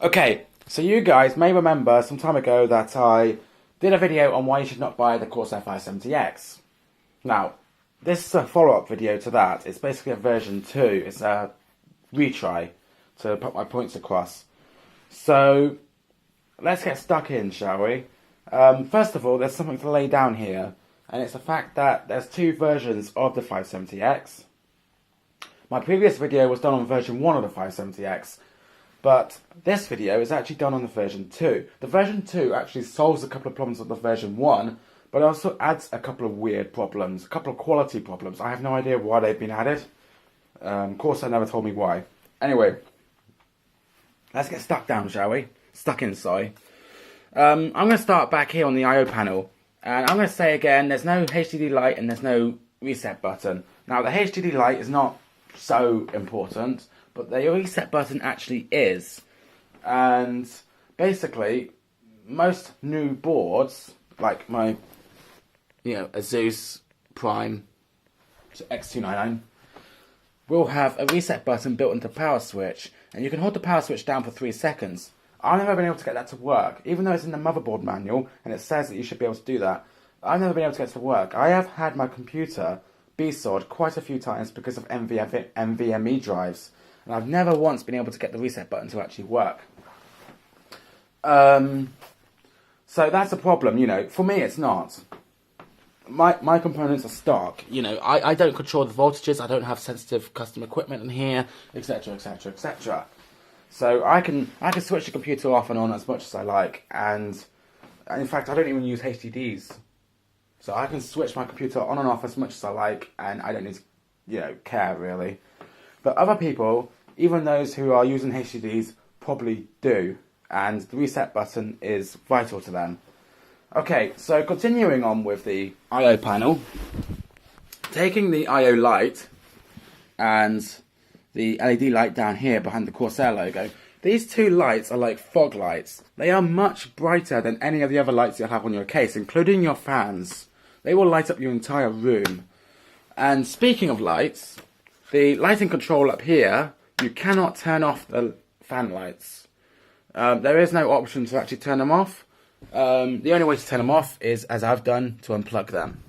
Okay, so you guys may remember some time ago that I did a video on why you should not buy the Corsair 570X. Now, this is a follow-up video to that. It's basically a version 2. It's a retry to put my points across. So, let's get stuck in, shall we? First of all, there's something to lay down here, and it's the fact that there's two versions of the 570X. My previous video was done on version 1 of the 570X, but this video is actually done on the version 2. The version 2 actually solves a couple of problems of the version 1, but also adds a couple of weird problems, a couple of quality problems. I have no idea why they've been added. Corsair never told me why. Anyway, let's get stuck down, shall we? Stuck in, sorry. I'm going to start back here on the I/O panel, and I'm going to say again, there's no HDD light and there's no reset button. Now, the HDD light is not so important, but the reset button actually is. And basically, most new boards, like my, Asus Prime X299, will have a reset button built into the power switch, and you can hold the power switch down for 3 seconds. I've never been able to get that to work, even though it's in the motherboard manual and it says that you should be able to do that. I've never been able to get it to work. I have had my computer BSOD quite a few times because of NVMe drives, and I've never once been able to get the reset button to actually work. So that's a problem, For me, it's not. My components are stock. I don't control the voltages. I don't have sensitive custom equipment in here, etc., etc., etc. So I can switch the computer off and on as much as I like, and in fact, I don't even use HDDs. So I can switch my computer on and off as much as I like, and I don't need to, care really. But other people, even those who are using HDDs, probably do, and the reset button is vital to them. Okay, so continuing on with the I/O panel, taking the I/O light and the LED light down here behind the Corsair logo, these two lights are like fog lights. They are much brighter than any of the other lights you'll have on your case, including your fans. They will light up your entire room. And speaking of lights, the lighting control up here, you cannot turn off the fan lights. There is no option to actually turn them off. The only way to turn them off is, as I've done, to unplug them.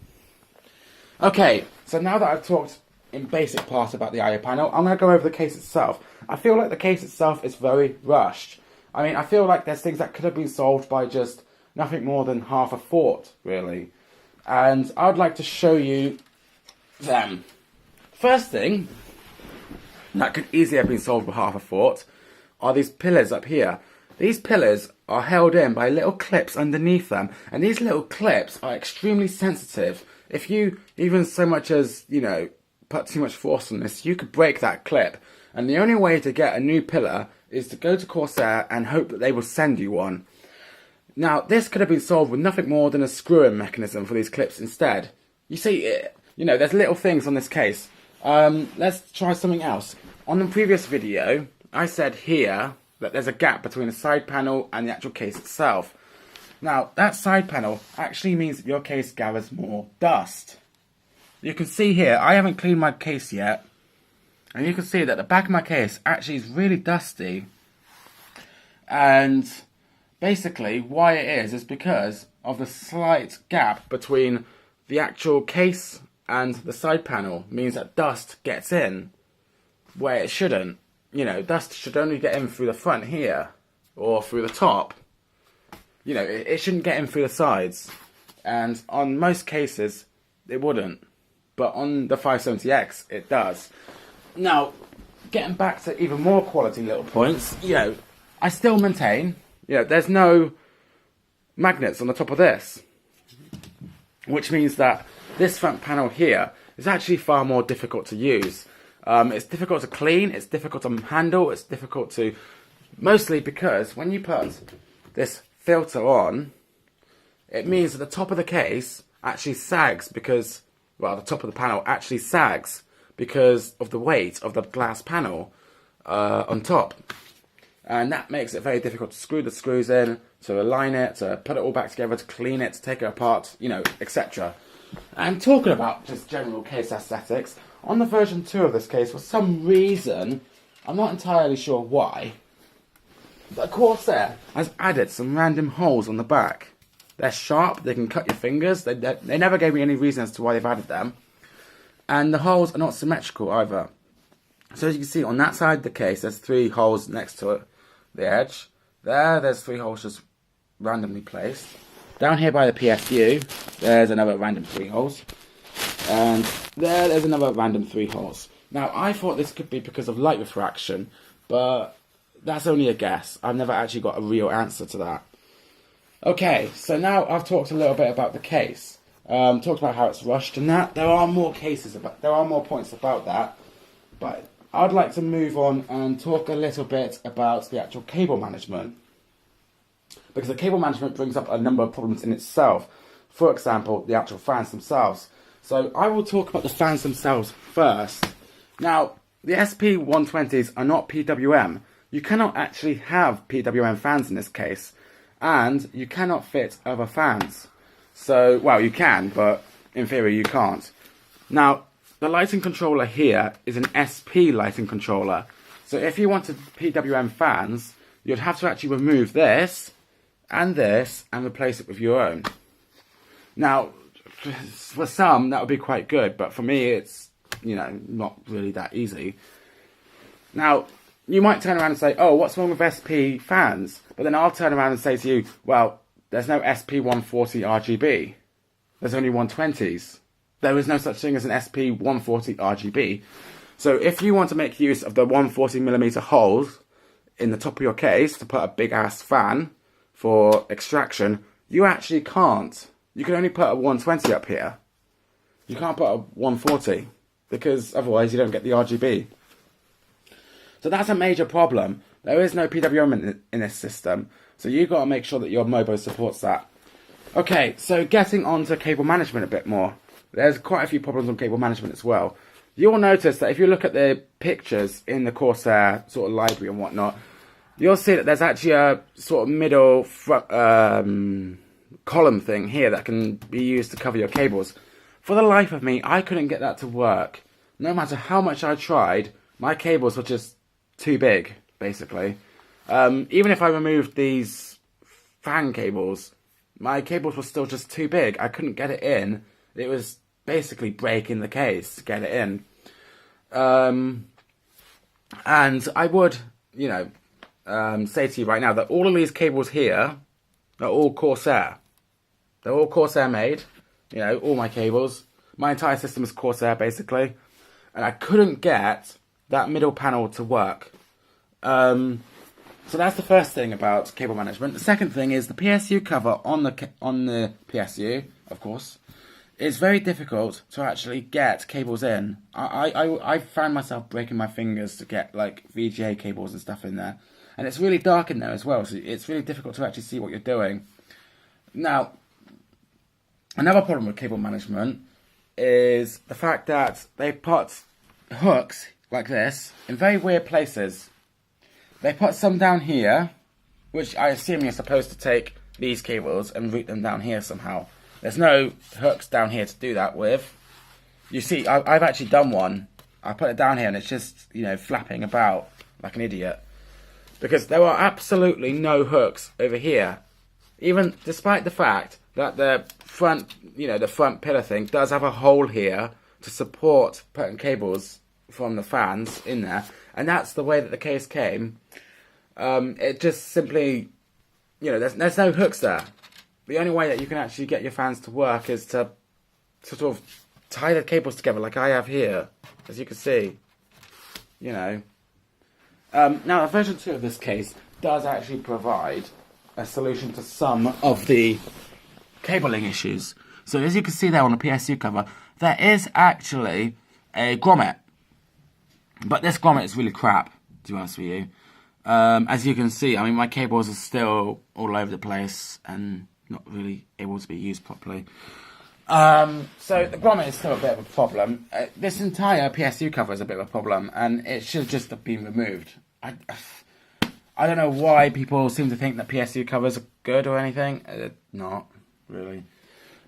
Okay, so now that I've talked in basic part about the I/O panel, I'm going to go over the case itself. I feel like the case itself is very rushed. I feel like there's things that could have been solved by just nothing more than half a thought, really. And I would like to show you them. First thing that could easily have been solved with half a thought are these pillars up here. These pillars are held in by little clips underneath them, and these little clips are extremely sensitive. If you even so much as, put too much force on this, you could break that clip. And the only way to get a new pillar is to go to Corsair and hope that they will send you one. Now, this could have been solved with nothing more than a screw-in mechanism for these clips instead. You see, there's little things on this case. Let's try something else. On the previous video, I said here that there's a gap between the side panel and the actual case itself. Now, that side panel actually means that your case gathers more dust. You can see here, I haven't cleaned my case yet, and you can see that the back of my case actually is really dusty. And basically, why it is because of the slight gap between the actual case and the side panel. It means that dust gets in where it shouldn't. Dust should only get in through the front here, or through the top. It shouldn't get in through the sides. And on most cases, it wouldn't. But on the 570X, it does. Now, getting back to even more quality little points, I still maintain, there's no magnets on the top of this. Which means that this front panel here is actually far more difficult to use. It's difficult to clean, it's difficult to handle, it's difficult to... Mostly because when you put this filter on, it means that the top of the case actually sags because... Well, the top of the panel actually sags because of the weight of the glass panel on top. And that makes it very difficult to screw the screws in, to align it, to put it all back together, to clean it, to take it apart, etc. And talking about just general case aesthetics, on the version 2 of this case, for some reason, I'm not entirely sure why, The Corsair has added some random holes on the back. They're sharp, they can cut your fingers. They never gave me any reason as to why they've added them. And the holes are not symmetrical either. So as you can see on that side of the case, there's 3 holes next to it, the edge. There's 3 holes just randomly placed. Down here by the PSU, there's another random 3 holes. And there's another random 3 holes. Now, I thought this could be because of light refraction, but that's only a guess. I've never actually got a real answer to that. Okay, so now I've talked a little bit about the case. Talked about how it's rushed and that. There are more points about that. But I'd like to move on and talk a little bit about the actual cable management. Because the cable management brings up a number of problems in itself. For example, the actual fans themselves. So I will talk about the fans themselves first. Now, the SP120s are not PWM. You cannot actually have PWM fans in this case. And you cannot fit other fans. So, well, you can, but in theory you can't. Now, the lighting controller here is an SP lighting controller. So if you wanted PWM fans, you'd have to actually remove this and replace it with your own. Now, for some, that would be quite good, but for me, it's, not really that easy. Now, you might turn around and say, oh, what's wrong with SP fans? But then I'll turn around and say to you, well, there's no SP140 RGB. There's only 120s. There is no such thing as an SP140 RGB. So if you want to make use of the 140mm holes in the top of your case to put a big ass fan for extraction, you actually can't. You can only put a 120 up here. You can't put a 140 because otherwise you don't get the RGB. So that's a major problem. There is no PWM in this system, so you've got to make sure that your Mobo supports that. Okay, so getting on to cable management a bit more. There's quite a few problems on cable management as well. You'll notice that if you look at the pictures in the Corsair sort of library and whatnot, you'll see that there's actually a sort of middle column thing here that can be used to cover your cables. For the life of me, I couldn't get that to work. No matter how much I tried, my cables were just too big, basically. Even if I removed these fan cables, my cables were still just too big. I couldn't get it in. It was basically breaking the case to get it in. And I would, say to you right now that all of these cables here are all Corsair. They're all Corsair made. All my cables. My entire system is Corsair, basically. And I couldn't get that middle panel to work. So that's the first thing about cable management. The second thing is the PSU cover on the PSU, of course. It's very difficult to actually get cables in. I found myself breaking my fingers to get like VGA cables and stuff in there. And it's really dark in there as well, so it's really difficult to actually see what you're doing. Now, another problem with cable management is the fact that they put hooks like this in very weird places. They put some down here, which I assume you're supposed to take these cables and route them down here somehow. There's no hooks down here to do that with. You see, I've actually done one. I put it down here and it's just, flapping about like an idiot. Because there are absolutely no hooks over here. Even despite the fact that the front, the front pillar thing does have a hole here to support putting cables from the fans in there. And that's the way that the case came. It just simply, there's no hooks there. The only way that you can actually get your fans to work is to sort of tie the cables together like I have here, as you can see. Now, version 2 of this case does actually provide a solution to some of the cabling issues. So as you can see there on the PSU cover, there is actually a grommet. But this grommet is really crap, to be honest with you. As you can see, my cables are still all over the place and not really able to be used properly. So the grommet is still a bit of a problem. This entire PSU cover is a bit of a problem, and it should just have been removed. I don't know why people seem to think that PSU covers are good or anything. Not really.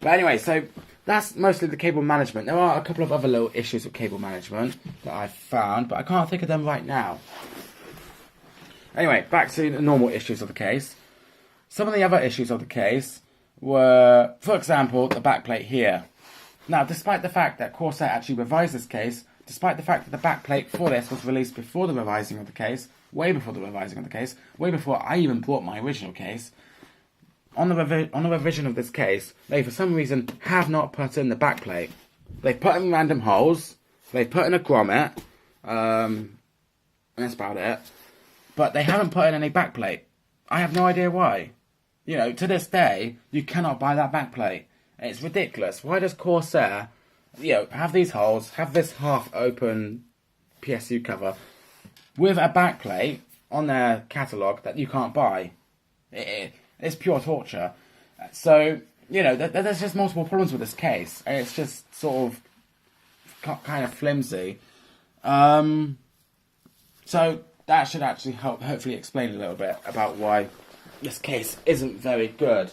But anyway, so that's mostly the cable management. There are a couple of other little issues with cable management that I've found, but I can't think of them right now. Anyway, back to the normal issues of the case. Some of the other issues of the case were, for example, the backplate here. Now, despite the fact that Corsair actually revised this case, despite the fact that the backplate for this was released before the revising of the case, way before the revising of the case, way before I even bought my original case, on the revision of this case, they for some reason have not put in the backplate. They've put in random holes, they've put in a grommet, and that's about it. But they haven't put in any backplate. I have no idea why. You know, to this day, you cannot buy that backplate. It's ridiculous. Why does Corsair, you know, have these holes, have this half-open PSU cover with a backplate on their catalogue that you can't buy? It's pure torture. So, you know, there's just multiple problems with this case. And it's just sort of kind of flimsy. So that should actually help, hopefully explain a little bit about why this case isn't very good.